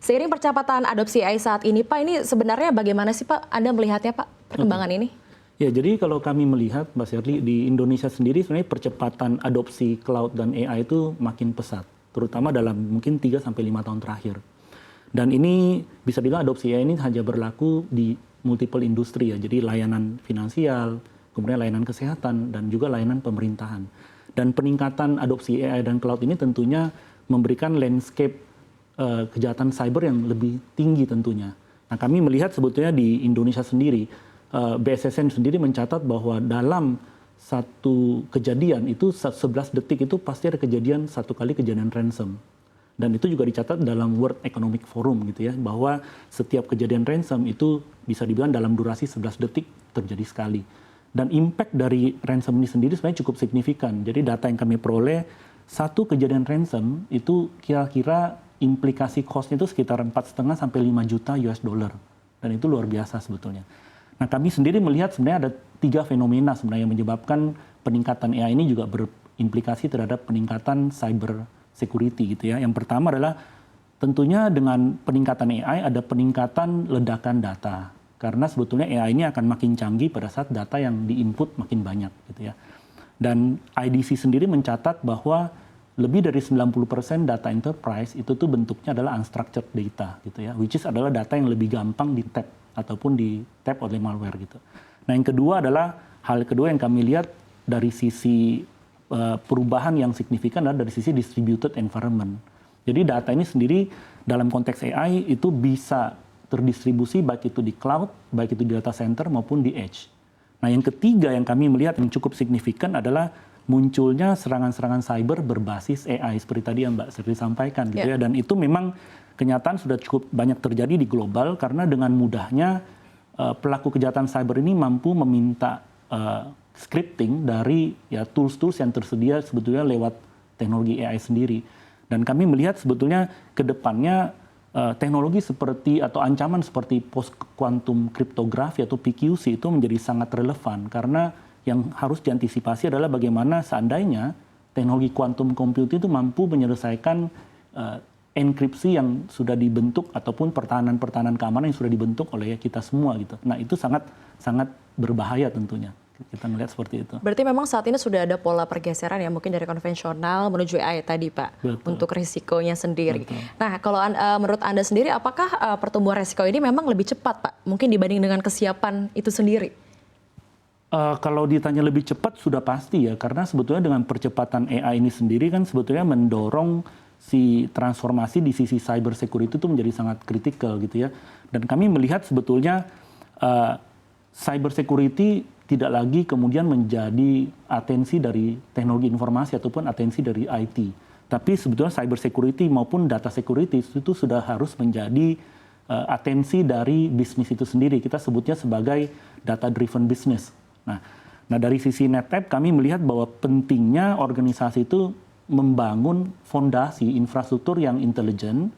Seiring percepatan adopsi AI saat ini, Pak, ini sebenarnya bagaimana sih, Pak, Anda melihatnya, Pak, perkembangan ini? Ya, jadi kalau kami melihat, Mbak Shirley, di Indonesia sendiri sebenarnya percepatan adopsi cloud dan AI itu makin pesat, terutama dalam mungkin 3-5 tahun terakhir. Dan ini bisa bilang adopsi AI ini hanya berlaku di multiple industri ya, jadi layanan finansial, kemudian layanan kesehatan, dan juga layanan pemerintahan. Dan peningkatan adopsi AI dan cloud ini tentunya memberikan landscape kejahatan cyber yang lebih tinggi tentunya. Nah, kami melihat sebetulnya di Indonesia sendiri, BSSN sendiri mencatat bahwa dalam satu kejadian itu 11 detik itu pasti ada satu kali kejadian ransom. Dan itu juga dicatat dalam World Economic Forum gitu ya, bahwa setiap kejadian ransom itu bisa dibilang dalam durasi 11 detik terjadi sekali. Dan impact dari ransom ini sendiri sebenarnya cukup signifikan. Jadi data yang kami peroleh, satu kejadian ransom itu kira-kira implikasi cost-nya itu sekitar 4,5 sampai 5 juta US dollar. Dan itu luar biasa sebetulnya. Nah, kami sendiri melihat sebenarnya ada 3 fenomena sebenarnya yang menyebabkan peningkatan AI ini juga berimplikasi terhadap peningkatan cyber security gitu ya. Yang pertama adalah tentunya dengan peningkatan AI ada peningkatan ledakan data. Karena sebetulnya AI ini akan makin canggih pada saat data yang di-input makin banyak gitu ya. Dan IDC sendiri mencatat bahwa lebih dari 90% data enterprise itu tuh bentuknya adalah unstructured data gitu ya, which is adalah data yang lebih gampang di-tap ataupun di-tap oleh malware gitu. Nah, yang kedua adalah hal kedua yang kami lihat dari sisi perubahan yang signifikan adalah dari sisi distributed environment. Jadi data ini sendiri dalam konteks AI itu bisa terdistribusi baik itu di cloud, baik itu di data center maupun di edge. Nah, yang ketiga yang kami melihat yang cukup signifikan adalah munculnya serangan-serangan cyber berbasis AI seperti tadi yang Mbak Sri sampaikan gitu ya. Dan itu memang kenyataan sudah cukup banyak terjadi di global karena dengan mudahnya pelaku kejahatan cyber ini mampu meminta scripting dari ya tools-tools yang tersedia sebetulnya lewat teknologi AI sendiri. Dan kami melihat sebetulnya ke depannya teknologi seperti atau ancaman seperti post quantum cryptography atau PQC itu menjadi sangat relevan karena yang harus diantisipasi adalah bagaimana seandainya teknologi quantum computing itu mampu menyelesaikan enkripsi yang sudah dibentuk ataupun pertahanan-pertahanan keamanan yang sudah dibentuk oleh kita semua gitu. Nah, itu sangat berbahaya tentunya. Kita melihat seperti itu. Berarti memang saat ini sudah ada pola pergeseran ya mungkin dari konvensional menuju AI tadi, Pak. Betul. Untuk risikonya sendiri. Betul. Nah, kalau menurut Anda sendiri apakah pertumbuhan risiko ini memang lebih cepat, Pak? Mungkin dibanding dengan kesiapan itu sendiri? Kalau ditanya lebih cepat sudah pasti ya, karena sebetulnya dengan percepatan AI ini sendiri kan sebetulnya mendorong si transformasi di sisi cyber security itu menjadi sangat kritikal gitu ya. Dan kami melihat sebetulnya cyber security tidak lagi kemudian menjadi atensi dari teknologi informasi ataupun atensi dari IT. Tapi sebetulnya cyber security maupun data security itu sudah harus menjadi atensi dari bisnis itu sendiri. Kita sebutnya sebagai data driven business. Nah, dari sisi NetApp kami melihat bahwa pentingnya organisasi itu membangun fondasi infrastruktur yang intelijen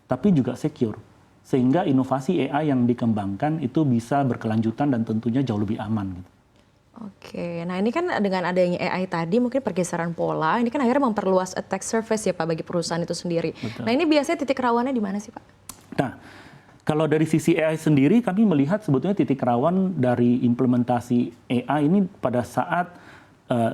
tapi juga secure. Sehingga inovasi AI yang dikembangkan itu bisa berkelanjutan dan tentunya jauh lebih aman gitu. Oke, nah ini kan dengan adanya AI tadi mungkin pergeseran pola, ini kan akhirnya memperluas attack surface ya Pak bagi perusahaan itu sendiri. Betul. Nah ini biasanya titik rawannya di mana sih Pak? Nah, kalau dari sisi AI sendiri kami melihat sebetulnya titik rawan dari implementasi AI ini pada saat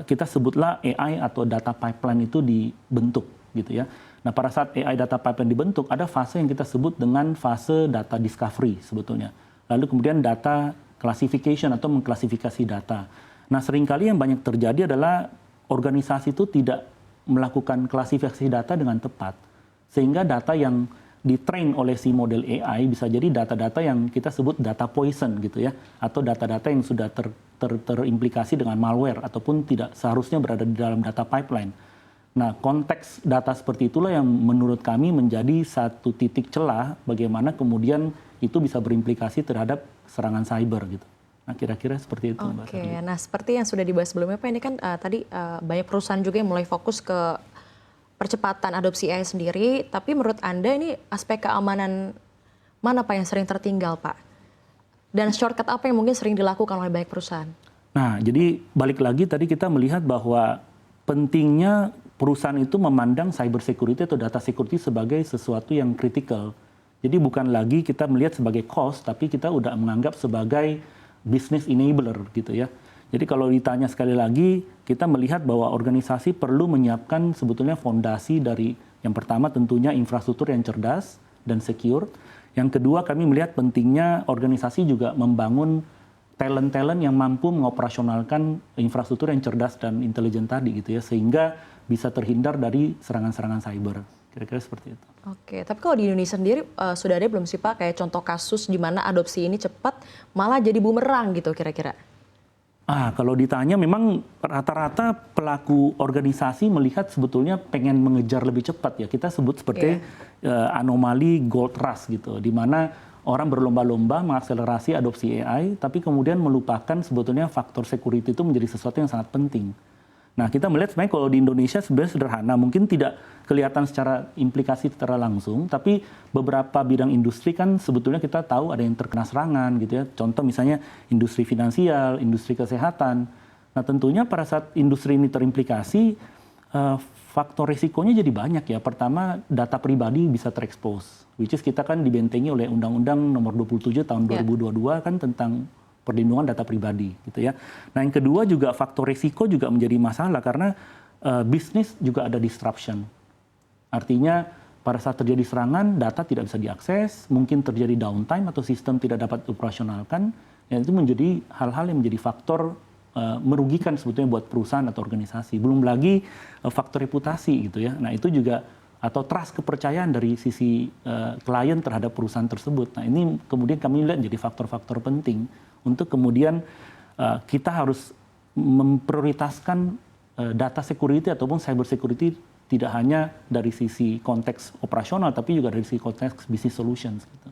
kita sebutlah AI atau data pipeline itu dibentuk gitu ya. Nah, pada saat AI data pipeline dibentuk ada fase yang kita sebut dengan fase data discovery sebetulnya. Lalu kemudian data classification atau mengklasifikasi data. Nah, seringkali yang banyak terjadi adalah organisasi itu tidak melakukan klasifikasi data dengan tepat. Sehingga data yang ditrain oleh si model AI bisa jadi data-data yang kita sebut data poison gitu ya, atau data-data yang sudah terimplikasi dengan malware ataupun tidak seharusnya berada di dalam data pipeline. Nah, konteks data seperti itulah yang menurut kami menjadi satu titik celah bagaimana kemudian itu bisa berimplikasi terhadap serangan cyber gitu. Nah, kira-kira seperti itu. Oke, nah seperti yang sudah dibahas sebelumnya Pak, ini kan tadi banyak perusahaan juga yang mulai fokus ke percepatan adopsi AI sendiri, tapi menurut Anda ini aspek keamanan mana Pak yang sering tertinggal Pak? Dan shortcut apa yang mungkin sering dilakukan oleh banyak perusahaan? Nah, jadi balik lagi tadi kita melihat bahwa pentingnya perusahaan itu memandang cyber security atau data security sebagai sesuatu yang kritikal. Jadi bukan lagi kita melihat sebagai cost, tapi kita udah menganggap sebagai business enabler gitu ya. Jadi kalau ditanya sekali lagi, kita melihat bahwa organisasi perlu menyiapkan sebetulnya fondasi dari yang pertama tentunya infrastruktur yang cerdas dan secure. Yang kedua kami melihat pentingnya organisasi juga membangun talent-talent yang mampu mengoperasionalkan infrastruktur yang cerdas dan intelijen tadi gitu ya, sehingga bisa terhindar dari serangan-serangan cyber. Kira-kira seperti itu. Oke, tapi kalau di Indonesia sendiri sudah ada belum sih Pak kayak contoh kasus di mana adopsi ini cepat malah jadi bumerang gitu kira-kira? Kalau ditanya memang rata-rata pelaku organisasi melihat sebetulnya pengen mengejar lebih cepat ya. Kita sebut seperti anomali gold rush gitu, di mana orang berlomba-lomba mengakselerasi adopsi AI, tapi kemudian melupakan sebetulnya faktor security itu menjadi sesuatu yang sangat penting. Nah, kita melihat sebenarnya kalau di Indonesia sebenarnya sederhana, mungkin tidak kelihatan secara implikasi secara langsung, tapi beberapa bidang industri kan sebetulnya kita tahu ada yang terkena serangan gitu ya. Contoh misalnya industri finansial, industri kesehatan. Nah, tentunya pada saat industri ini terimplikasi, faktor risikonya jadi banyak ya. Pertama, data pribadi bisa terekspos, which is kita kan dibentengi oleh Undang-Undang Nomor 27 tahun 2022 kan tentang perlindungan data pribadi gitu ya. Nah, yang kedua juga faktor risiko juga menjadi masalah karena bisnis juga ada disruption. Artinya pada saat terjadi serangan data tidak bisa diakses, mungkin terjadi downtime atau sistem tidak dapat operasionalkan, yang itu menjadi hal-hal yang menjadi faktor merugikan sebetulnya buat perusahaan atau organisasi. Belum lagi faktor reputasi gitu ya. Nah, itu juga atau trust kepercayaan dari sisi klien terhadap perusahaan tersebut. Nah, ini kemudian kami lihat jadi faktor-faktor penting untuk kemudian kita harus memprioritaskan data security ataupun cyber security tidak hanya dari sisi konteks operasional, tapi juga dari sisi konteks business solutions. Gitu.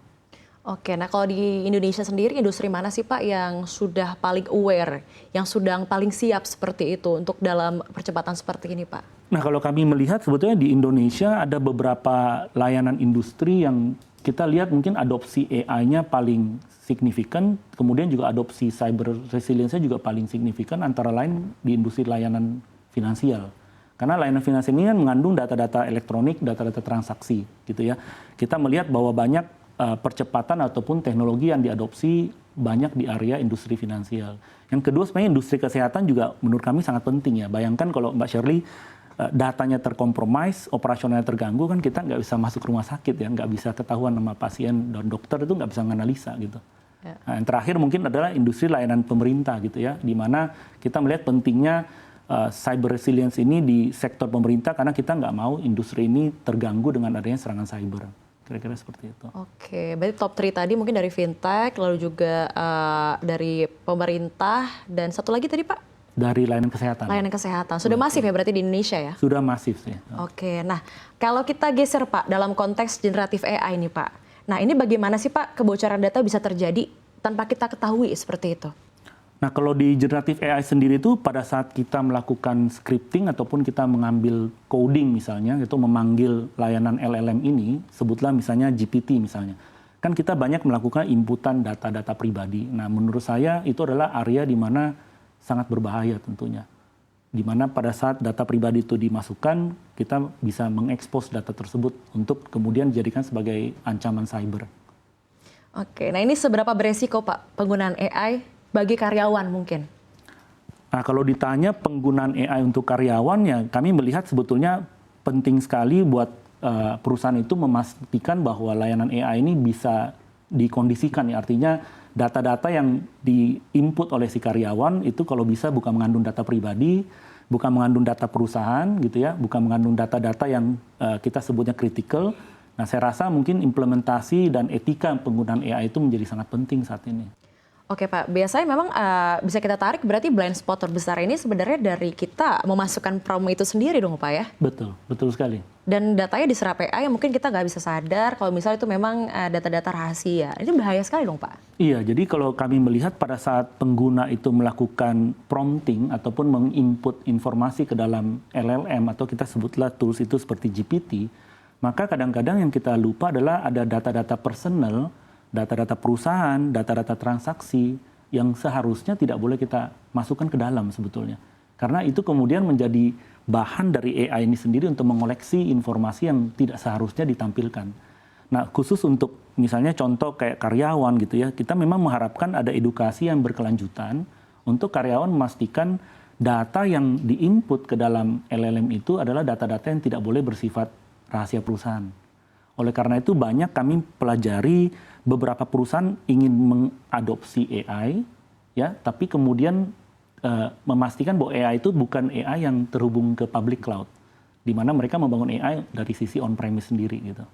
Oke, nah kalau di Indonesia sendiri industri mana sih Pak yang sudah paling aware, yang sudah paling siap seperti itu untuk dalam percepatan seperti ini Pak? Nah, kalau kami melihat sebetulnya di Indonesia ada beberapa layanan industri yang kita lihat mungkin adopsi AI-nya paling signifikan, kemudian juga adopsi cyber resilience-nya juga paling signifikan, antara lain di industri layanan finansial. Karena layanan finansial ini kan mengandung data-data elektronik, data-data transaksi, gitu ya. Kita melihat bahwa banyak percepatan ataupun teknologi yang diadopsi banyak di area industri finansial. Yang kedua sebenarnya industri kesehatan juga menurut kami sangat penting ya. Bayangkan kalau Mbak Shirley datanya terkompromis, operasionalnya terganggu, kan kita nggak bisa masuk rumah sakit ya, nggak bisa ketahuan sama pasien dan dokter itu nggak bisa menganalisa gitu. Ya. Nah, yang terakhir mungkin adalah industri layanan pemerintah gitu ya, di mana kita melihat pentingnya cyber resilience ini di sektor pemerintah karena kita nggak mau industri ini terganggu dengan adanya serangan cyber. Kira-kira seperti itu. Oke, berarti top 3 tadi mungkin dari fintech, lalu juga dari pemerintah, dan satu lagi tadi Pak? Dari layanan kesehatan. Layanan kesehatan. Sudah masif ya berarti di Indonesia ya? Sudah masif sih. Oke, nah kalau kita geser Pak dalam konteks generatif AI nih Pak. Nah ini bagaimana sih Pak kebocoran data bisa terjadi tanpa kita ketahui seperti itu? Nah, kalau di generatif AI sendiri itu pada saat kita melakukan scripting ataupun kita mengambil coding misalnya, itu memanggil layanan LLM ini, sebutlah misalnya GPT misalnya. Kan kita banyak melakukan inputan data-data pribadi. Nah, menurut saya itu adalah area di mana sangat berbahaya tentunya. Di mana pada saat data pribadi itu dimasukkan, kita bisa mengekspos data tersebut untuk kemudian dijadikan sebagai ancaman cyber. Oke, nah ini seberapa beresiko Pak penggunaan AI bagi karyawan mungkin? Nah, kalau ditanya penggunaan AI untuk karyawan, ya kami melihat sebetulnya penting sekali buat perusahaan itu memastikan bahwa layanan AI ini bisa dikondisikan. Ya. Artinya data-data yang diinput oleh si karyawan itu kalau bisa bukan mengandung data pribadi, bukan mengandung data perusahaan, gitu ya, bukan mengandung data-data yang kita sebutnya kritikal. Nah, saya rasa mungkin implementasi dan etika penggunaan AI itu menjadi sangat penting saat ini. Oke Pak, biasanya memang bisa kita tarik berarti blind spot terbesar ini sebenarnya dari kita memasukkan prompt itu sendiri dong Pak ya? Betul, betul sekali. Dan datanya diserap AI yang mungkin kita nggak bisa sadar kalau misalnya itu memang data-data rahasia. Ini bahaya sekali dong Pak? Iya, jadi kalau kami melihat pada saat pengguna itu melakukan prompting ataupun menginput informasi ke dalam LLM atau kita sebutlah tools itu seperti GPT, maka kadang-kadang yang kita lupa adalah ada data-data personal, data-data perusahaan, data-data transaksi yang seharusnya tidak boleh kita masukkan ke dalam sebetulnya. Karena itu kemudian menjadi bahan dari AI ini sendiri untuk mengoleksi informasi yang tidak seharusnya ditampilkan. Nah, khusus untuk misalnya contoh kayak karyawan gitu ya, kita memang mengharapkan ada edukasi yang berkelanjutan untuk karyawan memastikan data yang diinput ke dalam LLM itu adalah data-data yang tidak boleh bersifat rahasia perusahaan. Oleh karena itu banyak kami pelajari beberapa perusahaan ingin mengadopsi AI, ya, tapi kemudian memastikan bahwa AI itu bukan AI yang terhubung ke public cloud, di mana mereka membangun AI dari sisi on-premise sendiri gitu.